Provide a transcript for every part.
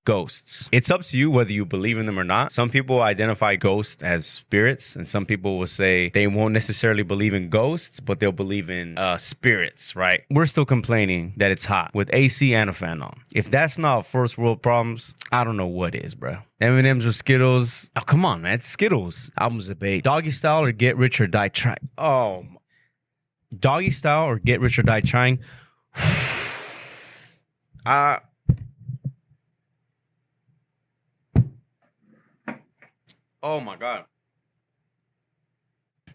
ghosts. It's up to you whether you believe in them or not. Some people identify ghosts as spirits, and some people will say they won't necessarily believe in ghosts, but they'll believe in spirits, right? We're still complaining that it's hot with AC and a fan on. If that's not first world problems, I don't know what is, bro. M&M's or Skittles. Oh, come on, man. It's Skittles. Albums debate. Doggy Style or Get Rich or Die Trying. Oh, Doggy Style or Get Rich or Die Trying. Oh my God.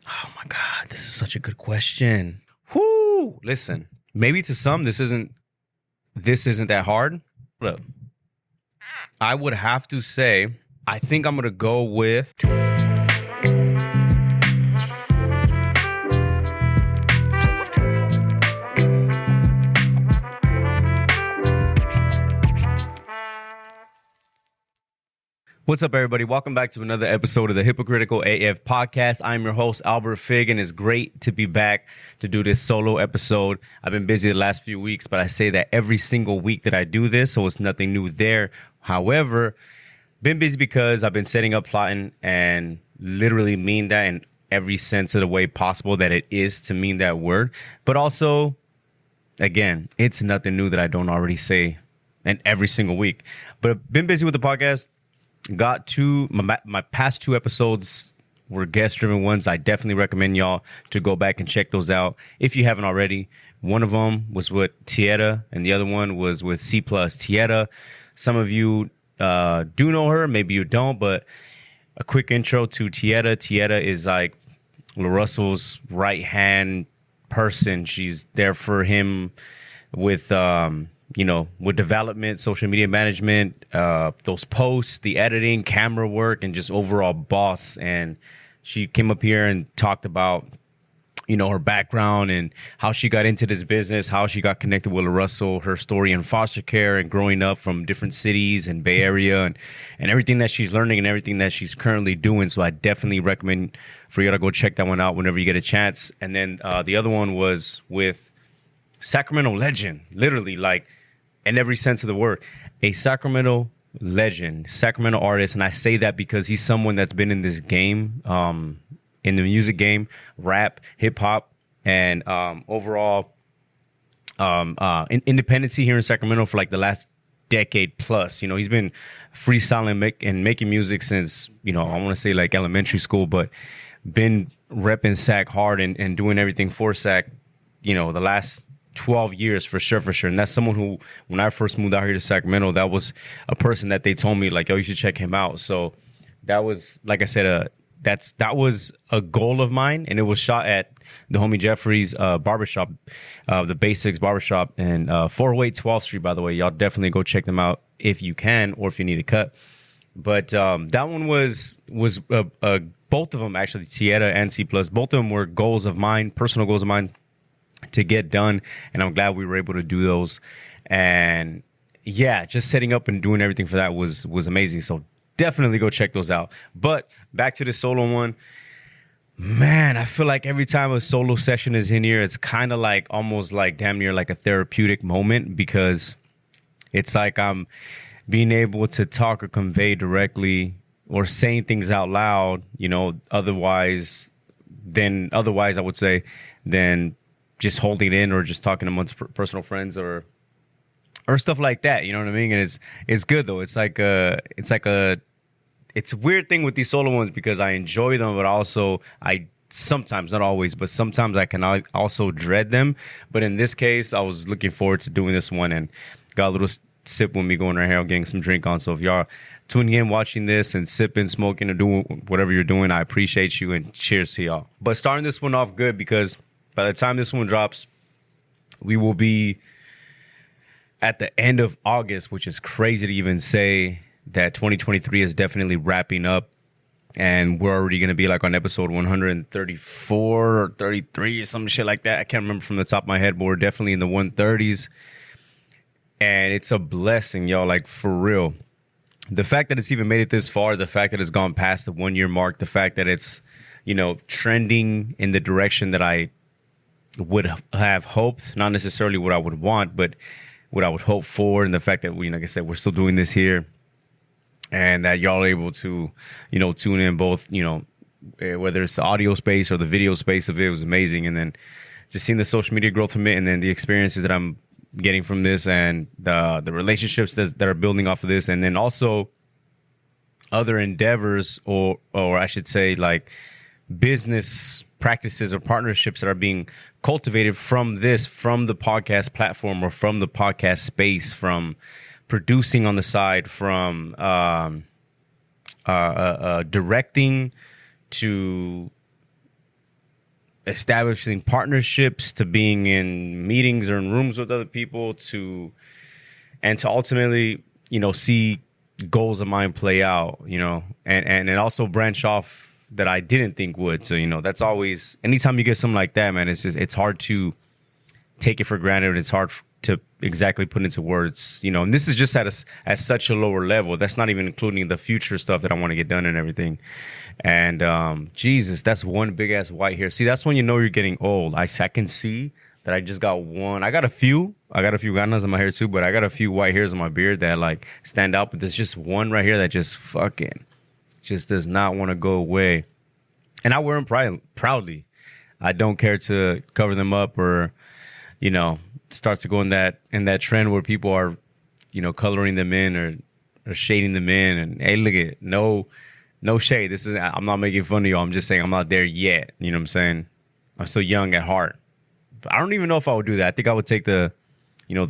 Oh my God. This is such a good question. Whoo! Listen, maybe to some this isn't that hard. Look, I would have to say, I think I'm gonna go with What's up, everybody? Welcome back to another episode of the Hypocritical AF podcast. I'm your host, Albert Fig, and it's great to be back to do this solo episode. I've been busy the last few weeks, but I say that every single week that I do this, so it's nothing new there. However, been busy because I've been setting up, plotting, and literally mean that in every sense of the way possible that it is to mean that word. But also, again, it's nothing new that I don't already say in every single week. But I've been busy with the podcast. Got to my past two episodes were guest-driven ones. I definitely recommend y'all to go back and check those out if you haven't already. One of them was with Tieta, and the other one was with C+. Tieta, some of you do know her, maybe you don't, but a quick intro to Tieta. Tieta is like LaRussell's right-hand person. She's there for him with with development, social media management, those posts, the editing, camera work, and just overall boss. And she came up here and talked about, her background and how she got into this business, how she got connected with Russell, her story in foster care and growing up from different cities and Bay Area and everything that she's learning and everything that she's currently doing. So I definitely recommend for you to go check that one out whenever you get a chance. And then the other one was with Sacramento legend, literally, like, in every sense of the word, a Sacramento legend, Sacramento artist. And I say that because he's someone that's been in this game, in the music game, rap, hip hop, and overall independency here in Sacramento for like the last decade plus. He's been freestyling and making music since, I want to say like elementary school, but been repping Sac hard and doing everything for Sac, the last 12 years for sure. And that's someone who, when I first moved out here to Sacramento, that was a person that they told me like, yo, you should check him out. So that was, like I said, that was a goal of mine, and it was shot at the homie Jeffrey's barbershop, the Basics Barbershop, and 408 12th Street, by the way. Y'all definitely go check them out if you can, or if you need a cut. But that one was both of them, actually, Tieta and C+, both of them were goals of mine, personal goals of mine, to get done, and I'm glad we were able to do those. And yeah, just setting up and doing everything for that was amazing. So definitely go check those out. But back to the solo one, man, I feel like every time a solo session is in here, it's kind of like almost like damn near like a therapeutic moment, because it's like I'm being able to talk or convey directly or saying things out loud, otherwise I would say, than just holding it in or just talking amongst personal friends or stuff like that. You know what I mean? And it's good though. It's a weird thing with these solo ones because I enjoy them, but also I sometimes, not always, but sometimes I can also dread them. But in this case, I was looking forward to doing this one and got a little sip with me going right here, getting some drink on. So if y'all tuning in, watching this and sipping, smoking, or doing whatever you're doing, I appreciate you and cheers to y'all. But starting this one off good, because by the time this one drops, we will be at the end of August, which is crazy to even say that 2023 is definitely wrapping up. And we're already going to be like on episode 134 or 33 or some shit like that. I can't remember from the top of my head, but we're definitely in the 130s. And it's a blessing, y'all, like for real. The fact that it's even made it this far, the fact that it's gone past the 1 year mark, the fact that it's, trending in the direction that I would have hoped, not necessarily what I would want, but what I would hope for. And the fact that like I said, we're still doing this here and that y'all are able to, tune in both, whether it's the audio space or the video space of it was amazing. And then just seeing the social media growth from it, and then the experiences that I'm getting from this, and the relationships that are building off of this, and then also other endeavors, or I should say, like business practices or partnerships that are being cultivated from the podcast platform, or from the podcast space, from producing on the side, from directing, to establishing partnerships, to being in meetings or in rooms with other people, to ultimately, see goals of mine play out, and also branch off that I didn't think would. So, that's always, anytime you get something like that, man, it's hard to take it for granted. It's hard to exactly put into words, and this is just at such a lower level. That's not even including the future stuff that I want to get done and everything. And Jesus, that's one big ass white hair. See, that's when you're getting old. I can see that I just got one. I got a few ganas in my hair too, but I got a few white hairs in my beard that like stand out. But there's just one right here that just fucking just does not want to go away. And I wear them proudly. I don't care to cover them up, or, start to go in that trend where people are, coloring them in, or shading them in. And hey, look at no shade. I'm not making fun of you. I'm just saying I'm not there yet. You know what I'm saying? I'm still young at heart. But I don't even know if I would do that. I think I would take the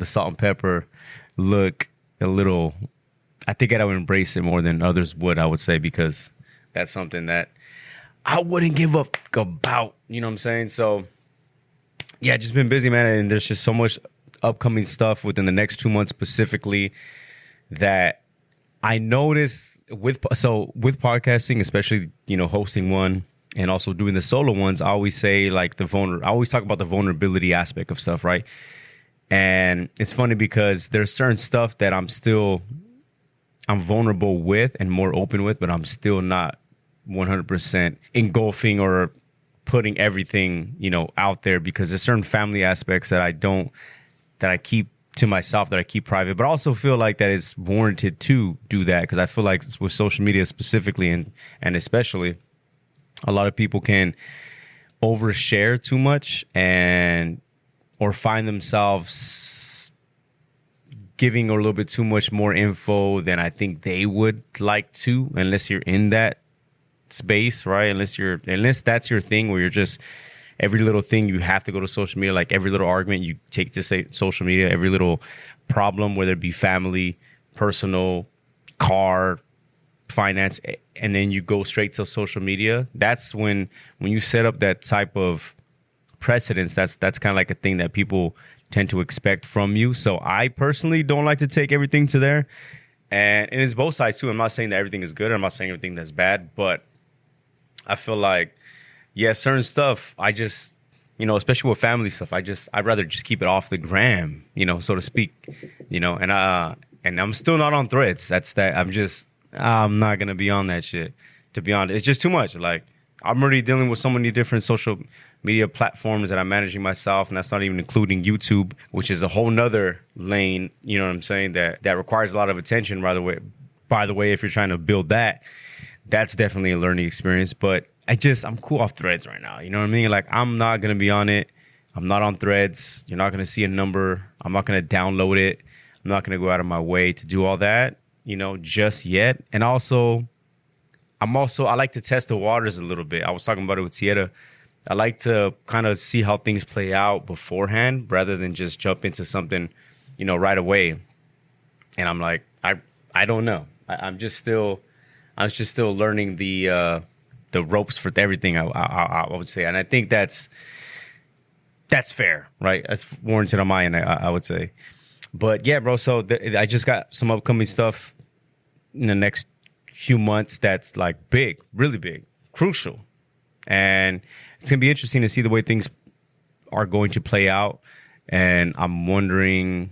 salt and pepper look a little. I think I would embrace it more than others would, I would say, because that's something that I wouldn't give up about. You know what I'm saying? So, yeah, just been busy, man. And there's just so much upcoming stuff within the next 2 months specifically that I noticed with podcasting, especially, hosting one and also doing the solo ones. I always say like I always talk about the vulnerability aspect of stuff, right? And it's funny because there's certain stuff that I'm vulnerable with and more open with, but I'm still not 100% engulfing or putting everything, out there, because there's certain family aspects that I keep to myself, that I keep private, but I also feel like that it's warranted to do that, because I feel like with social media specifically and especially, a lot of people can overshare too much or find themselves giving a little bit too much more info than I think they would like to, unless you're in that space, right? Unless that's your thing, where you're just every little thing you have to go to social media, like every little argument you take to say social media, every little problem, whether it be family, personal, car, finance, and then you go straight to social media. That's when you set up that type of precedence, that's kind of like a thing that people tend to expect from you. So I personally don't like to take everything to there. And it's both sides too. I'm not saying that everything is good. I'm not saying everything that's bad, but I feel like, yeah, certain stuff, I just, especially with family stuff, I'd rather just keep it off the gram, so to speak, and I'm still not on Threads. I'm not going to be on that shit, to be honest. It's just too much. Like, I'm already dealing with so many different social media platforms that I'm managing myself, and that's not even including YouTube, which is a whole nother lane, you know what I'm saying, that requires a lot of attention, by the way, if you're trying to build that. That's definitely a learning experience, but I'm cool off Threads right now. You know what I mean? Like, I'm not going to be on it. I'm not on Threads. You're not going to see a number. I'm not going to download it. I'm not going to go out of my way to do all that, just yet. And also, I like to test the waters a little bit. I was talking about it with Tieta. I like to kind of see how things play out beforehand rather than just jump into something, right away. And I'm like, I don't know. I'm just still learning the ropes for everything, I would say. And I think that's fair, right? That's warranted on my end, I would say. But yeah, bro, so I just got some upcoming stuff in the next few months that's like big, really big, crucial. And it's going to be interesting to see the way things are going to play out. And I'm wondering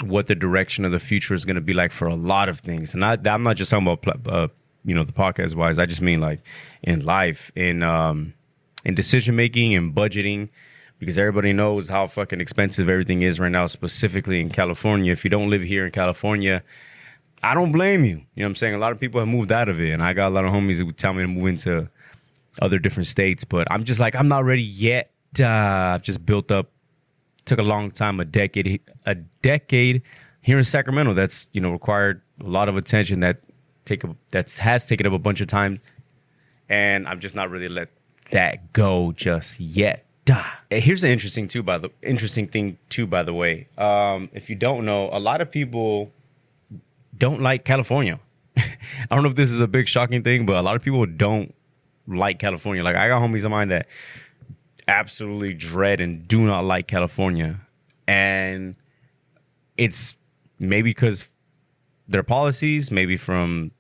what the direction of the future is going to be like for a lot of things. And I'm not just talking about, the podcast wise. I just mean like in life, in decision-making and budgeting, because everybody knows how fucking expensive everything is right now, specifically in California. If you don't live here in California, I don't blame you. You know what I'm saying? A lot of people have moved out of it, and I got a lot of homies who tell me to move into other different states, but I'm just like, I'm not ready yet. I've just built up, took a long time, a decade here in Sacramento. That's, required a lot of attention that has taken up a bunch of time, and I'm just not really let that go just yet. Here's the interesting thing too, by the way. If you don't know, a lot of people don't like California. I don't know if this is a big shocking thing, but a lot of people don't like California. Like, I got homies of mine that absolutely dread and do not like California. And it's maybe because their policies, maybe from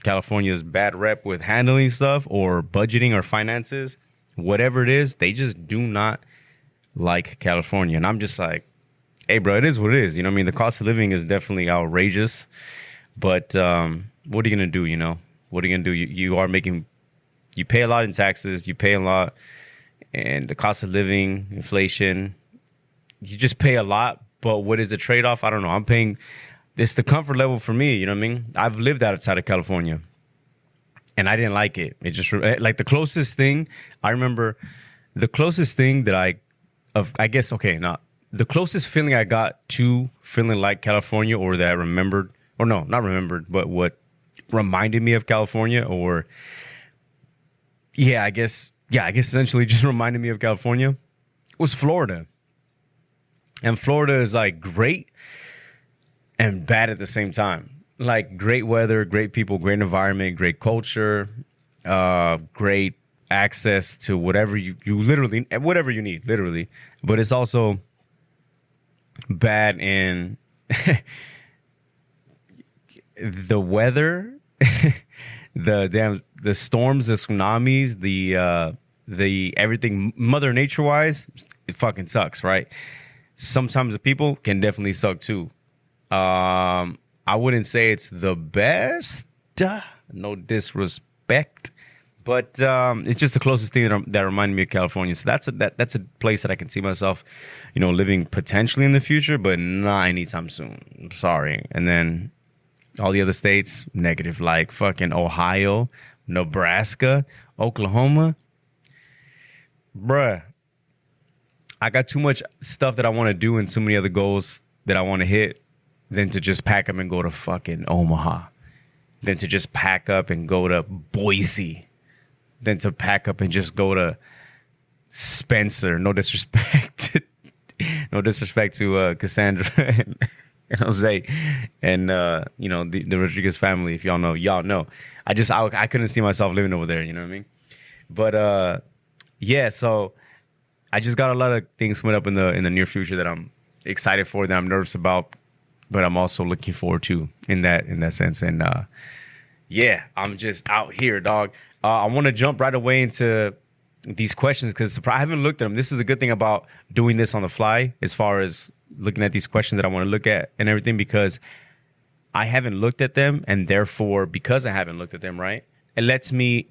California's bad rep with handling stuff or budgeting or finances, whatever it is, they just do not like California. And I'm just like, hey, bro, it is what it is. You know what I mean? The cost of living is definitely outrageous. But what are you going to do, What are you going to do? You pay a lot in taxes. You pay a lot. And the cost of living, inflation, you just pay a lot. But what is the trade-off? I don't know. I'm paying, it's the comfort level for me. You know what I mean? I've lived outside of California, and I didn't like it. It just, like, the closest thing, I remember the closest thing that the closest feeling I got to feeling like California, or that I remembered, or no, not remembered, but what reminded me of California, or I guess essentially just reminded me of California, was Florida. And Florida is like great and bad at the same time. Like, great weather, great people, great environment, great culture, great access to whatever you literally, whatever you need, literally. But it's also bad in the weather, the storms, the tsunamis, the everything, Mother Nature wise, it fucking sucks, right? Sometimes the people can definitely suck too. I wouldn't say it's the best, no disrespect, but it's just the closest thing that reminded me of California. So that's a place that I can see myself, living potentially in the future, but not anytime soon. I'm sorry. And then all the other states, negative, like fucking Ohio, Nebraska, Oklahoma. Bruh, I got too much stuff that I want to do and so many other goals that I want to hit than to just pack up and go to fucking Omaha, than to just pack up and go to Boise, than to pack up and just go to Spencer. No disrespect. No disrespect to Cassandra and Jose and, the Rodriguez family. If y'all know. I couldn't see myself living over there. You know what I mean? But, so I just got a lot of things coming up in the near future that I'm excited for, that I'm nervous about, but I'm also looking forward to in that sense. And I'm just out here, dog. I want to jump right away into these questions because I haven't looked at them. This is a good thing about doing this on the fly, as far as looking at these questions that I want to look at and everything, because I haven't looked at them, and therefore, because I haven't looked at them, right, it lets me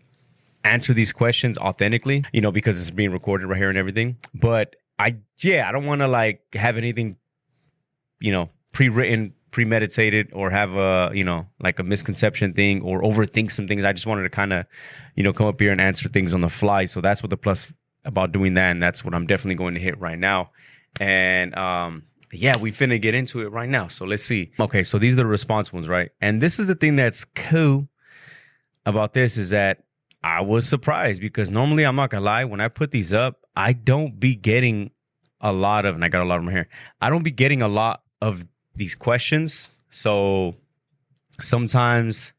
answer these questions authentically, because it's being recorded right here and everything. But I don't want to like have anything, pre-written, premeditated, or have like a misconception thing or overthink some things. I just wanted to kind of, come up here and answer things on the fly. So that's what the plus about doing that. And that's what I'm definitely going to hit right now. And, we finna get into it right now. So let's see. Okay. So these are the response ones, right? And this is the thing that's cool about this, is that I was surprised, because normally, I'm not gonna lie, when I put these up, I don't be getting a lot of, and I got a lot of them here, I don't be getting a lot of these questions. So sometimes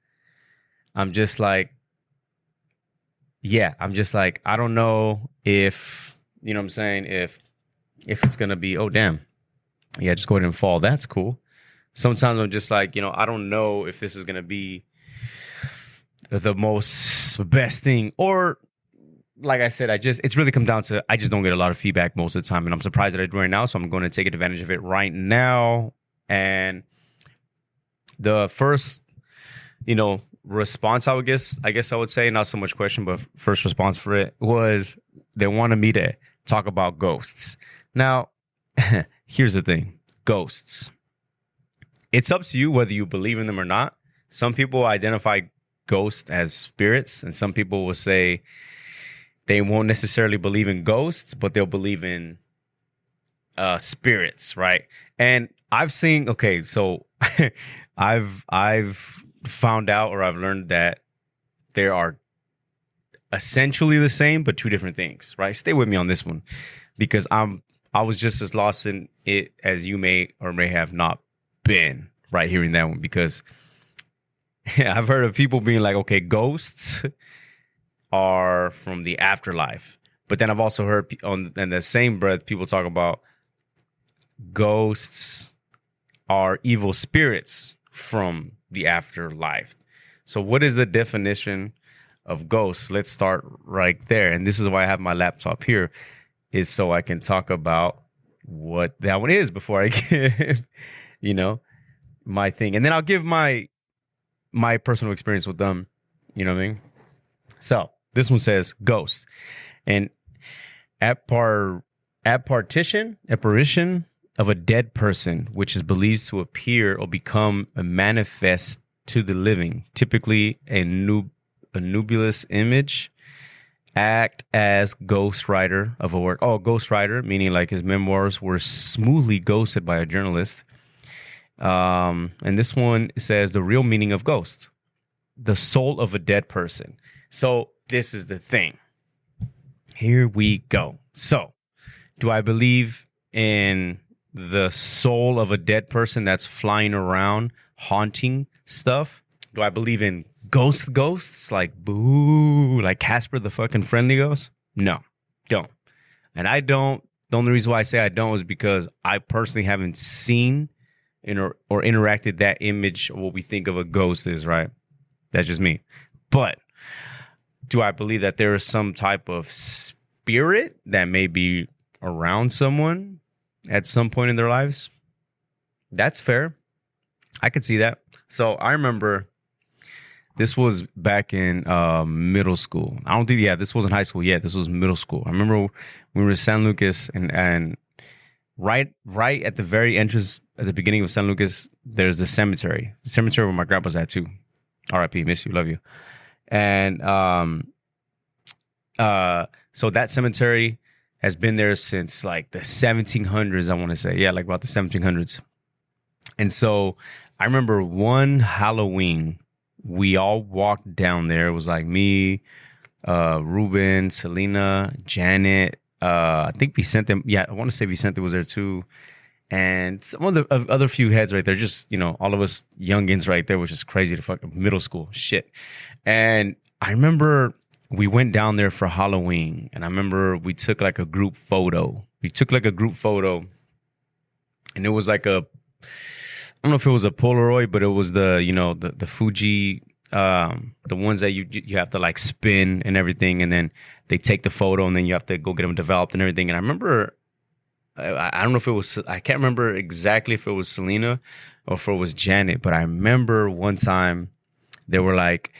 I'm just like, I don't know if, you know what I'm saying, if it's gonna be, oh damn, yeah, just go ahead and fall. That's cool. Sometimes I'm just like, I don't know if this is gonna be the best thing, or like I said, it's really come down to, I just don't get a lot of feedback most of the time, and I'm surprised that I do right now. So I'm going to take advantage of it right now. And the first, response, I guess I would say, not so much question, but first response for it was, they wanted me to talk about ghosts. Now, here's the thing. Ghosts. It's up to you whether you believe in them or not. Some people identify ghosts as spirits, and some people will say they won't necessarily believe in ghosts, but they'll believe in spirits, right? And I've seen, okay, so I've found out, or I've learned that there are essentially the same, but two different things, right? Stay with me on this one, because I was just as lost in it as you may or may have not been, right? Hearing that one, because I've heard of people being like, okay, ghosts are from the afterlife. But then I've also heard in the same breath, people talk about ghosts are evil spirits from the afterlife. So what is the definition of ghosts? Let's start right there. And this is why I have my laptop here, is so I can talk about what that one is before I give, my thing. And then I'll give my personal experience with them. You know what I mean? So this one says ghost. And apparition of a dead person, which is believed to appear or become a manifest to the living, typically a nebulous image, act as ghostwriter of a work. Oh, ghostwriter, meaning like his memoirs were smoothly ghosted by a journalist. And this one says the real meaning of ghost, the soul of a dead person. So this is the thing. Here we go. So do I believe in the soul of a dead person that's flying around haunting stuff? Do I believe in ghosts like boo, like Casper the fucking friendly ghost? No, don't. And I don't. The only reason why I say I don't is because I personally haven't seen or interacted that image of what we think of a ghost is, right? That's just me. But do I believe that there is some type of spirit that may be around someone at some point in their lives? That's fair. I could see that. So I remember this was back in middle school. I don't think, this wasn't high school yet. This was middle school. I remember we were in San Lucas, and right at the very entrance, at the beginning of San Lucas, there's the cemetery where my grandpa's at too. R.I.P. Miss you, love you. And so that cemetery has been there since like the 1700s, I want to say. Yeah, like about the 1700s. And so I remember one Halloween, we all walked down there. It was like me, Ruben, Selena, Janet. I think Vicente. Yeah, I want to say Vicente was there too. And some of the other few heads right there, just, all of us youngins right there, which is crazy to fuck middle school shit. And I remember we went down there for Halloween, and I remember we took like a group photo. And it was like I don't know if it was a Polaroid, but it was the Fuji, the ones that you have to like spin and everything, and then they take the photo, and then you have to go get them developed and everything. And I remember, I don't know if it was, I can't remember exactly if it was Selena or if it was Janet, but I remember one time they're like,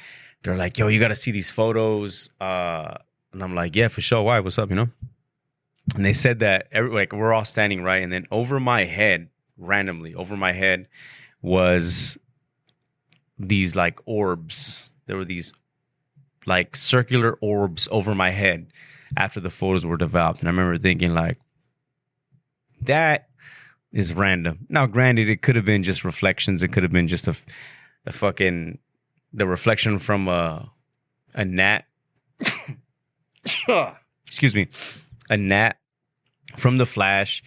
yo, you got to see these photos. And I'm like, yeah, for sure. Why? What's up? And they said that we're all standing right. And then randomly over my head was these like orbs. There were these like circular orbs over my head after the photos were developed. And I remember thinking like, that is random. Now, granted, it could have been just reflections. It could have been just the reflection from a gnat. Excuse me, a gnat from The Flash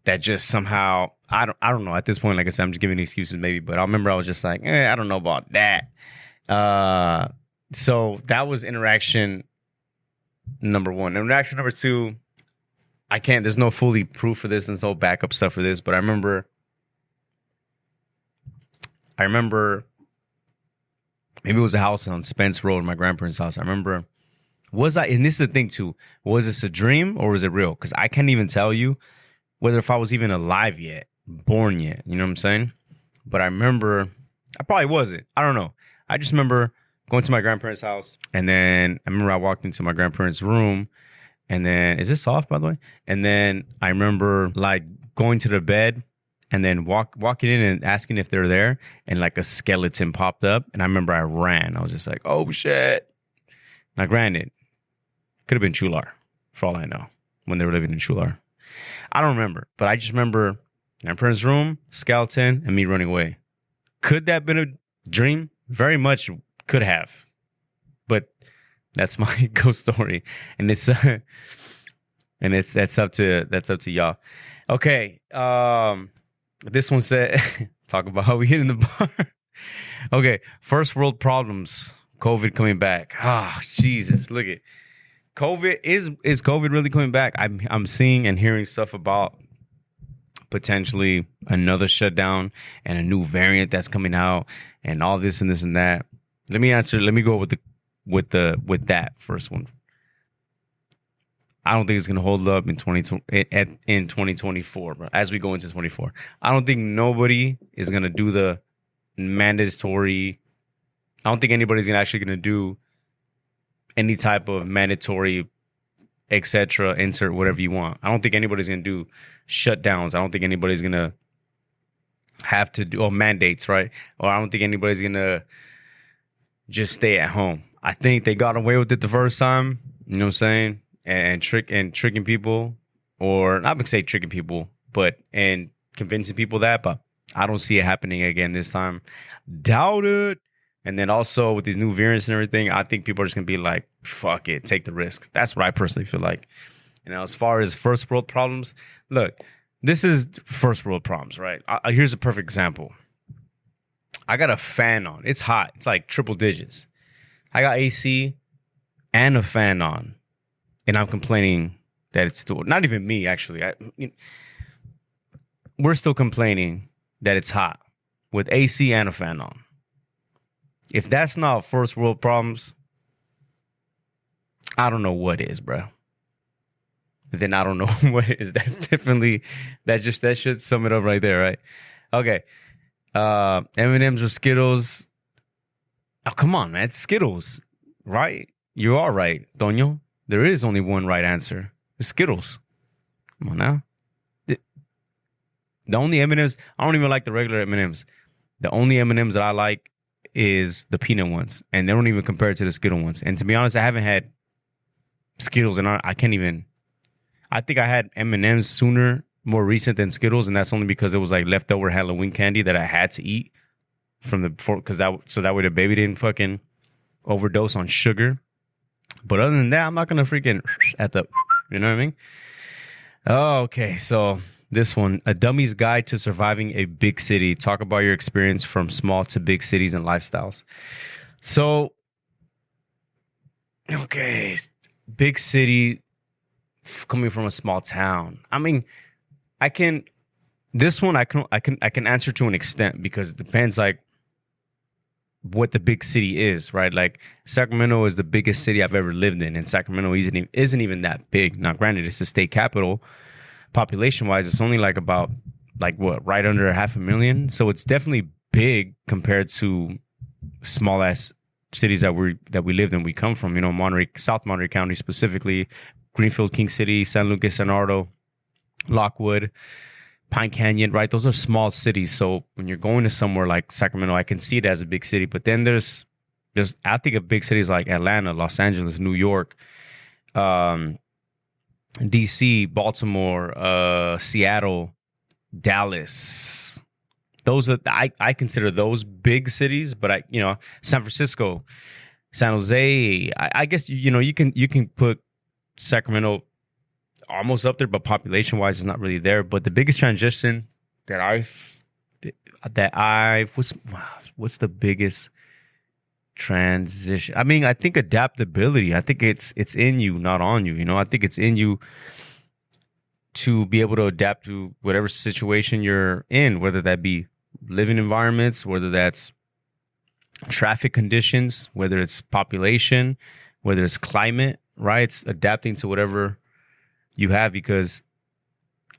that just somehow, I don't know. At this point, like I said, I'm just giving excuses maybe, but I remember I was just like, I don't know about that. So that was interaction number one. Interaction number two, there's no fully proof for this and no backup stuff for this, but I remember maybe it was a house on Spence Road, my grandparents' house. I remember, and this is the thing too, was this a dream or was it real? Because I can't even tell you whether if I was even alive yet, born yet, you know what I'm saying? But I remember, I probably wasn't. I don't know. I just remember going to my grandparents' house, and then I remember I walked into my grandparents' room, and then, is this soft, by the way? And then I remember like going to the bed and then walking in and asking if they're there, and like a skeleton popped up, and I remember I ran. I was just like, oh shit. Now granted, could have been Chular for all I know when they were living in Chular. I don't remember, but I just remember in my parents' room, skeleton, and me running away. Could that have been a dream? Very much could have, but that's my ghost story, and it's that's up to y'all. Okay, this one said, talk about how we hit in the bar. Okay, first world problems. COVID coming back. Ah, Jesus, look at COVID. Is COVID really coming back? I'm seeing and hearing stuff about potentially another shutdown and a new variant that's coming out and all this and this and that. Let me go with that first one. I don't think it's going to hold up in 2024, bro. As we go into 24, I don't think nobody is going to do the mandatory. I don't think anybody's actually going to do any type of mandatory, etc. Insert whatever you want. I don't think anybody's going to do shutdowns. I don't think anybody's going to have to do mandates, right? Or I don't think anybody's going to just stay at home. I think they got away with it the first time. You know what I'm saying? And tricking people, or not gonna say tricking people, but and convincing people that. But I don't see it happening again this time. Doubt it. And then also with these new variants and everything, I think people are just gonna be like, "Fuck it, take the risk." That's what I personally feel like. As far as first world problems, look, this is first world problems, right? Here's a perfect example. I got a fan on. It's hot. It's like triple digits. I got AC and a fan on. And I'm complaining that it's still, not even me, actually. We're still complaining that it's hot with AC and a fan on. If that's not first world problems, I don't know what is, bro. Then I don't know what is. That's definitely, that should sum it up right there, right? Okay. M&M's or Skittles. Oh, come on, man. It's Skittles, right? You are right, Toño. There is only one right answer. It's Skittles. Come on now. The only M&Ms, I don't even like the regular M&Ms. The only M&Ms that I like is the peanut ones. And they don't even compare to the Skittle ones. And to be honest, I haven't had Skittles, and I can't even. I think I had M&Ms sooner, more recent than Skittles, and that's only because it was like leftover Halloween candy that I had to eat so that way the baby didn't fucking overdose on sugar. But other than that, I'm not gonna freaking at the, you know what I mean? Oh, okay, so this one, a dummy's guide to surviving a big city. Talk about your experience from small to big cities and lifestyles. So, okay, big city coming from a small town. I mean, I can answer to an extent because it depends like what the big city is, right? Like Sacramento is the biggest city I've ever lived in, and Sacramento isn't even that big. Now, granted, it's the state capital. Population-wise, it's only like about right under 500,000. So it's definitely big compared to small ass cities that we lived in. We come from, Monterey, South Monterey County specifically, Greenfield, King City, San Lucas, San Ardo, Lockwood, Pine Canyon, right? Those are small cities. So when you're going to somewhere like Sacramento, I can see it as a big city. But then there's I think of big cities like Atlanta, Los Angeles, New York, DC, Baltimore, Seattle, Dallas. Those are I consider those big cities. But San Francisco, San Jose. I guess you can put Sacramento almost up there, but population wise it's not really there. But the biggest transition what's the biggest transition? I mean, I think adaptability. I think it's in you, not on you. I think it's in you to be able to adapt to whatever situation you're in, whether that be living environments, whether that's traffic conditions, whether it's population, whether it's climate, right? It's adapting to whatever you have, because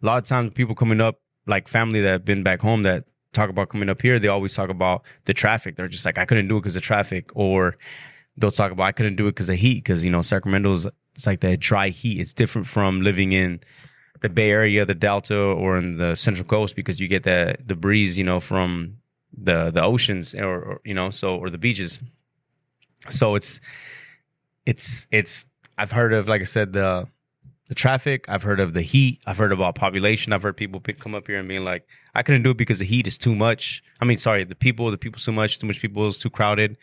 a lot of times people coming up, like family that have been back home that talk about coming up here, they always talk about the traffic. They're just like, I couldn't do it because of traffic. Or they'll talk about, I couldn't do it because of heat, because Sacramento's, it's like that dry heat. It's different from living in the Bay Area, the Delta, or in the Central Coast because you get the breeze, from the oceans or or the beaches. So it's I've heard of, like I said, the traffic. I've heard of the heat. I've heard about population. I've heard people come up here and being like, I couldn't do it because the heat is too much. I mean, sorry, the people too much people, it's too crowded.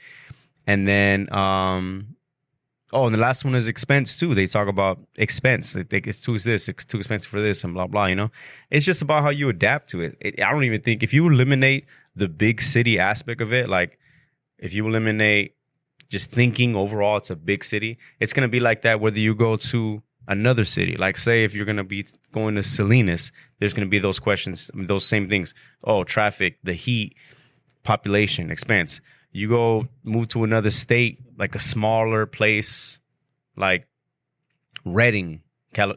And then, and the last one is expense too. They talk about expense. They think it's too expensive for this and blah, blah, It's just about how you adapt to it. I don't even think if you eliminate the big city aspect of it, like if you eliminate just thinking overall it's a big city, it's going to be like that whether you go to another city. Like say if you're going to be going to Salinas, there's going to be those questions, those same things. Oh, traffic, the heat, population, expense. You go move to another state, like a smaller place, like Redding, that's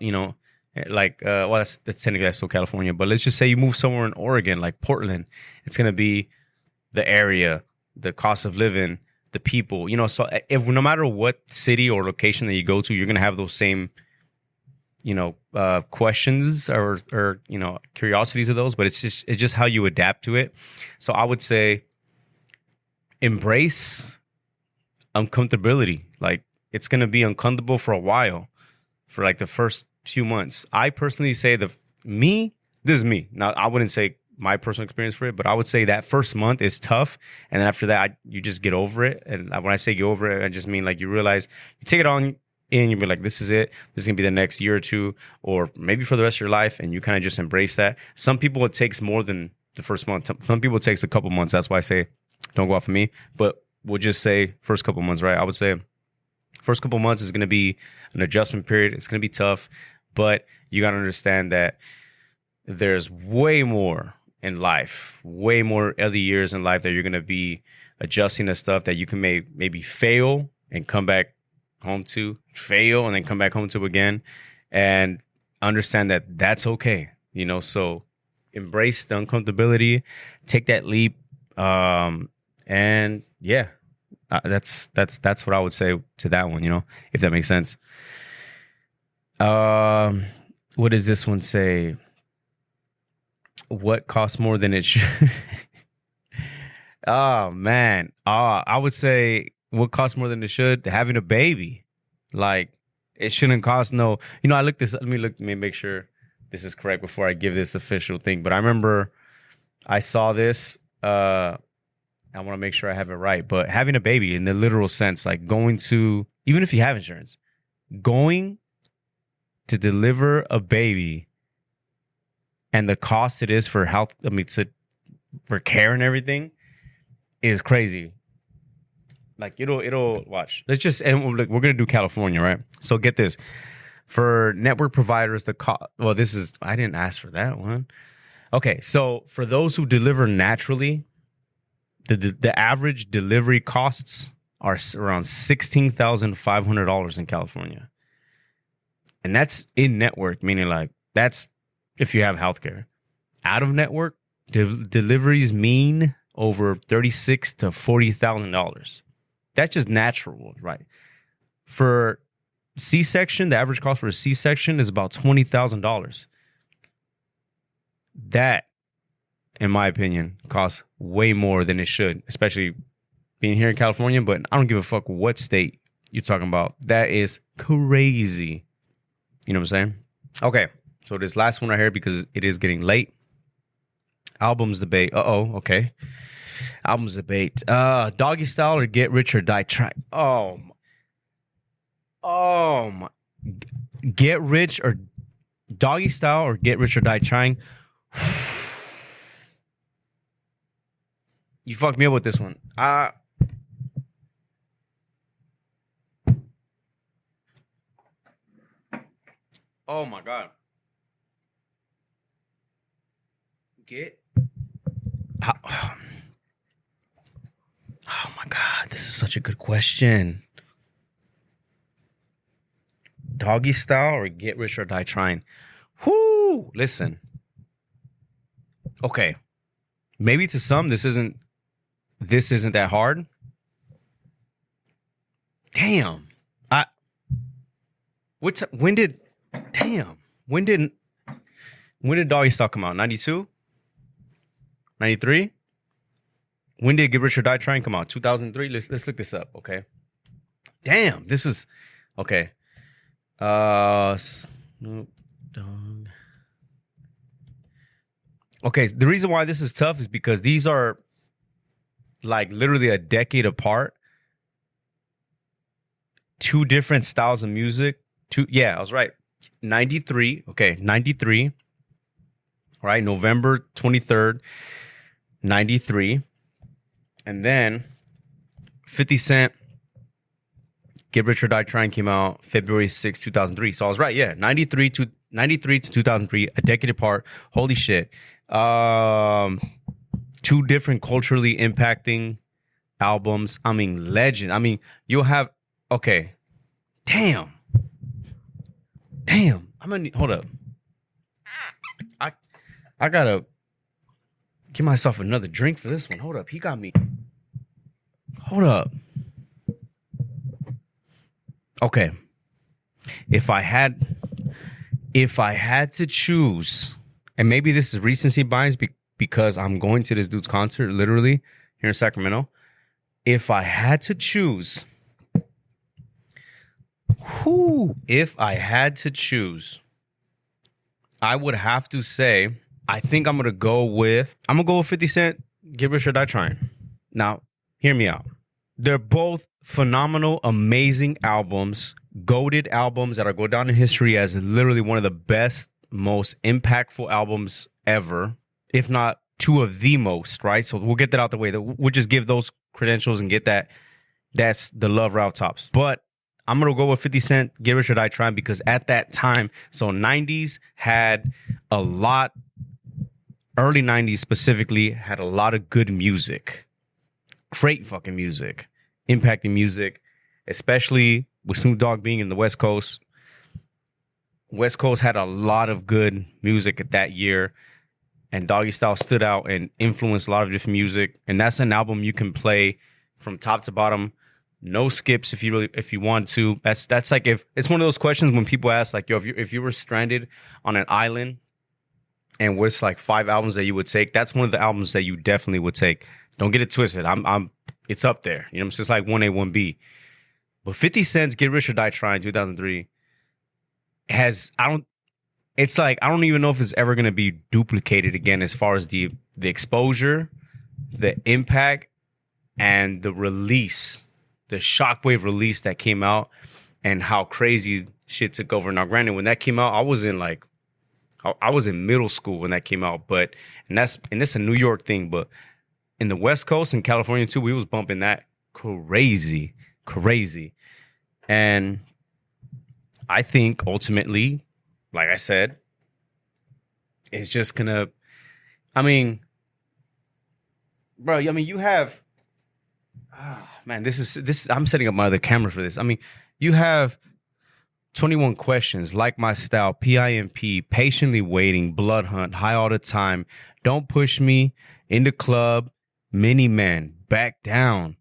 technically that's still California. But let's just say you move somewhere in Oregon, like Portland. It's going to be the area, the cost of living, the people, so if no matter what city or location that you go to, you're going to have those same, questions or curiosities of those, but it's just how you adapt to it. So I would say embrace uncomfortability. Like it's going to be uncomfortable for a while, for like the first few months. I personally say this is me. Now, I wouldn't say my personal experience for it, but I would say that first month is tough. And then after that, you just get over it. And when I say get over it, I just mean like you realize you take it on in, you be like, this is it. This is going to be the next year or two, or maybe for the rest of your life. And you kind of just embrace that. Some people, it takes more than the first month. Some people, it takes a couple months. That's why I say don't go off of me. But we'll just say first couple months, right? I would say first couple months is going to be an adjustment period. It's going to be tough. But you got to understand that there's way more in life, way more other years in life that you're going to be adjusting to stuff that you can maybe fail and come back home to, fail and then come back home to again, and understand that that's okay, so embrace the uncomfortability, take that leap, and yeah, that's what I would say to that one, if that makes sense. What does this one say? What costs more than it should? Oh man. I would say what costs more than it should? Having a baby. Like it shouldn't cost no. I looked this. Let me make sure this is correct before I give this official thing. But I remember I saw this. I want to make sure I have it right. But having a baby in the literal sense, like going to, even if you have insurance, going to deliver a baby and the cost it is for health, for care and everything is crazy. Like it'll watch. And we're going to do California, right? So get this. For network providers, I didn't ask for that one. Okay, so for those who deliver naturally, the average delivery costs are around $16,500 in California. And that's in network, meaning like that's if you have healthcare. Out of network, deliveries mean over $36,000 to $40,000. That's just natural, right? For C-section, the average cost for a C-section is about $20,000. That, in my opinion, costs way more than it should, especially being here in California. But I don't give a fuck what state you're talking about. That is crazy. You know what I'm saying? Okay, so this last one right here, because it is getting late. Albums debate. Okay. Albums debate. Doggy Style or Get Rich or Die Trying. Oh my. Get Rich or Doggy Style or Get Rich or Die Trying. You fucked me up with this one. Oh my God. Oh my God, this is such a good question. Doggy Style or Get Rich or Die Trying? Whoo! Listen. Okay. Maybe to some this isn't that hard. Damn. When did When did Doggy Style come out? 92? 93? When did Get Rich or Die Trying come out? 2003? Let's look this up, okay? Damn, this is... Okay. Snoop Dogg. Okay, the reason why this is tough is because these are like literally a decade apart. Two different styles of music. Yeah, I was right. 93. Okay, 93. All right, November 23rd, 93. And then 50 Cent, Get Rich or Die Trying came out February 6, 2003. So I was right, yeah. 93 to 2003, a decade apart. Holy shit. Two different culturally impacting albums. I mean, legend. I mean, you'll have... Okay. Damn. I'm gonna hold up. I gotta give myself another drink for this one. Hold up. He got me. Hold up. Okay. If I had to choose, and maybe this is recency bias because I'm going to this dude's concert literally here in Sacramento. If I had to choose, I would have to say, I think I'm gonna go with 50 Cent, Get Rich or Die Trying. Now, hear me out. They're both phenomenal, amazing albums, goated albums that are go down in history as literally one of the best, most impactful albums ever, if not two of the most, right? So we'll get that out the way. We'll just give those credentials and get that. That's the love Ralph tops. But I'm going to go with 50 Cent, Get Rich or Die Trying, because at that time, so 90s had a lot, early 90s specifically, had a lot of good music. Great fucking music. Impacting music, especially with Snoop Dogg being in the West Coast. West Coast had a lot of good music at that year, and Doggy Style stood out and influenced a lot of different music. And that's an album you can play from top to bottom, no skips if you want to. That's like, if it's one of those questions when people ask like, yo, if you were stranded on an island and what's like 5 albums that you would take, that's one of the albums that you definitely would take. Don't get it twisted. It's up there. You know, it's just like 1A, 1B. But 50 Cent's Get Rich or Die Trying 2003 I don't even know if it's ever going to be duplicated again as far as the exposure, the impact, and the release, the shockwave release that came out, and how crazy shit took over. Now, granted, when that came out, I was in middle school when that came out, and it's a New York thing, but in the West Coast and California too, we was bumping that crazy. And I think ultimately, like I said, it's just gonna, I mean, bro, you have, man, this is, I'm setting up my other camera for this. I mean, you have 21 Questions, Like My Style, PIMP, Patiently Waiting, Blood Hunt, High All the Time, Don't Push Me, In the Club, Mini Man, Back Down,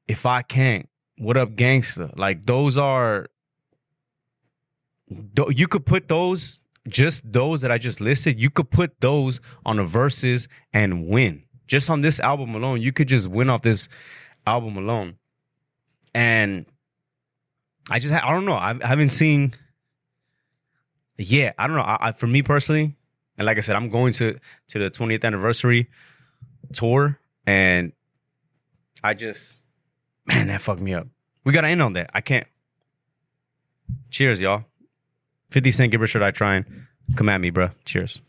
If I Can't, What Up Gangsta. Like, those are, you could put those, just those that I just listed, you could put those on a verses and win. Just on this album alone, you could just win off this album alone. And I don't know. I haven't seen, I don't know. For me personally, and like I said, I'm going to the 20th anniversary tour, and man, that fucked me up. We got to end on that. I can't. Cheers, y'all. 50 Cent, Get Rich or Die Trying. Come at me, bro. Cheers.